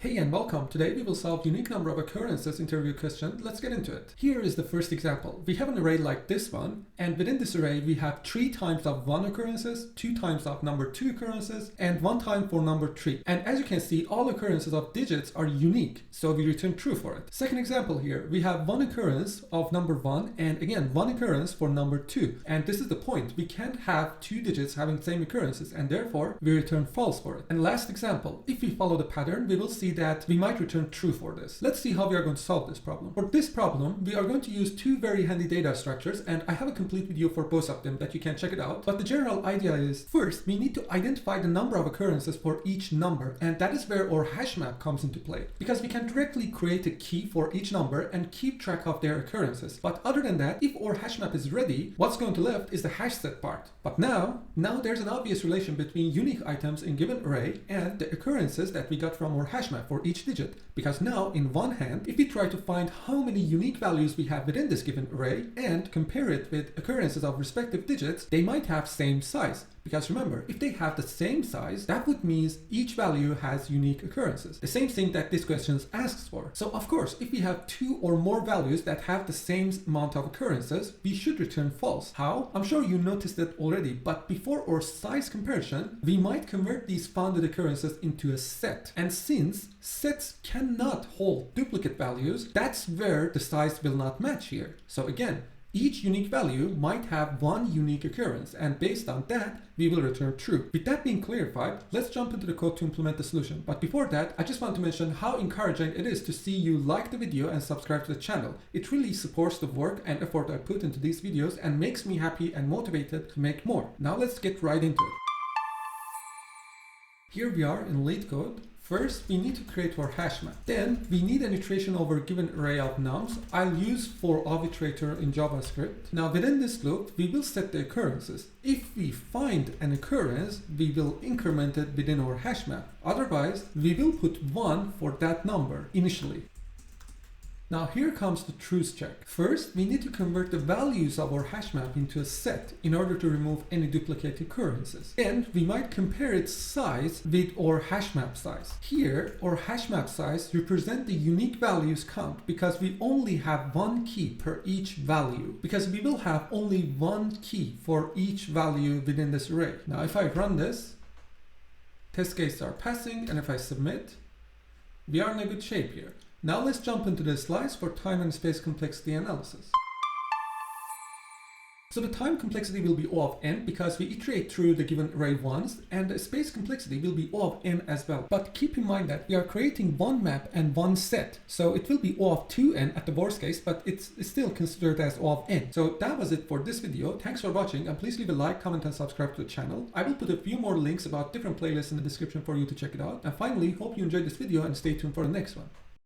Hey and welcome. Today we will solve unique number of occurrences interview question. Let's get into it. Here is the first example. We have an array like this one, and within this array we have 3 times of 1 occurrences, 2 times of number 2 occurrences, and 1 time for number 3. And as you can see, all occurrences of digits are unique, so we return true for it. Second example here, we have 1 occurrence of number 1 and again 1 occurrence for number 2. And this is the point. We can't have 2 digits having same occurrences, and therefore we return false for it. And last example, if we follow the pattern, we will see that we might return true for this. Let's see how we are going to solve this problem. For this problem, we are going to use 2 very handy data structures, and I have a complete video for both of them that you can check it out. But the general idea is, first, we need to identify the number of occurrences for each number, and that is where our Hashmap comes into play. Because we can directly create a key for each number and keep track of their occurrences. But other than that, if our Hashmap is ready, what's going to left is the Hashset part. But now there's an obvious relation between unique items in given array and the occurrences that we got from our Hashmap for each digit, because now in one hand, if we try to find how many unique values we have within this given array and compare it with occurrences of respective digits, they might have same size. Because remember, if they have the same size, that would mean each value has unique occurrences. The same thing that this question asks for. So of course, if we have 2 or more values that have the same amount of occurrences, we should return false. How? I'm sure you noticed it already, but before our size comparison, we might convert these founded occurrences into a set. And since sets cannot hold duplicate values, that's where the size will not match here. So again, each unique value might have 1 unique occurrence, and based on that, we will return true. With that being clarified, let's jump into the code to implement the solution. But before that, I just want to mention how encouraging it is to see you like the video and subscribe to the channel. It really supports the work and effort I put into these videos and makes me happy and motivated to make more. Now let's get right into it. Here we are in Leetcode. First, we need to create our Hashmap. Then, we need an iteration over a given array of nums. I'll use for of iterator in JavaScript. Now, within this loop, we will set the occurrences. If we find an occurrence, we will increment it within our Hashmap. Otherwise, we will put 1 for that number initially. Now here comes the truth check. First, we need to convert the values of our Hashmap into a set in order to remove any duplicate occurrences. And we might compare its size with our Hashmap size. Here, our Hashmap size represents the unique values count because we only have 1 key per each value. Because we will have only 1 key for each value within this array. Now if I run this, test cases are passing, and if I submit, we are in a good shape here. Now let's jump into the slides for time and space complexity analysis. So the time complexity will be O of n because we iterate through the given array once, and the space complexity will be O of n as well. But keep in mind that we are creating 1 map and 1 set, so it will be O of 2n at the worst case, but it's still considered as O of n. So that was it for this video. Thanks for watching, and please leave a like, comment, and subscribe to the channel. I will put a few more links about different playlists in the description for you to check it out. And finally, hope you enjoyed this video and stay tuned for the next one.